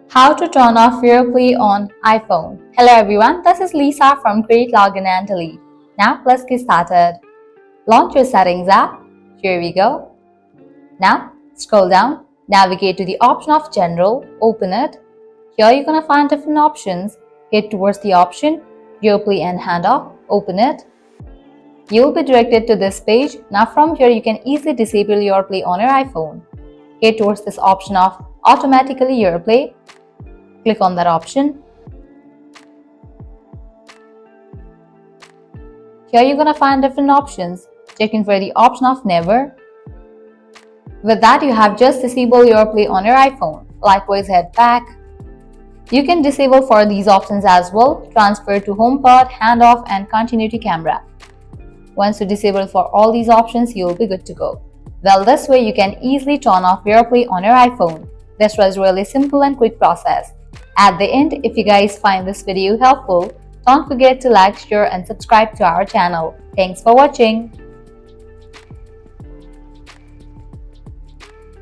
How to turn off AirPlay on iPhone. Hello everyone, this is Lisa from Create Login and Delete. Now let's get started. Launch your Settings app. Here we go. Now scroll down, navigate to the option of General, open it. Here you're gonna find different options. Head towards the option AirPlay and Handoff, open it. You'll be directed to this page. Now from here you can easily disable AirPlay on your iPhone. Head towards this option of Automatically AirPlay. Click on that option. Here you're gonna find different options. Check in for the option of Never. With that, you have just disabled AirPlay on your iPhone. Likewise, head back. You can disable for these options as well. Transfer to HomePod, Handoff, and Continuity Camera. Once you disable for all these options, you'll be good to go. Well, this way you can easily turn off AirPlay on your iPhone. This was really simple and quick process. At the end, if you guys find this video helpful, don't forget to like, share, and subscribe to our channel. Thanks for watching.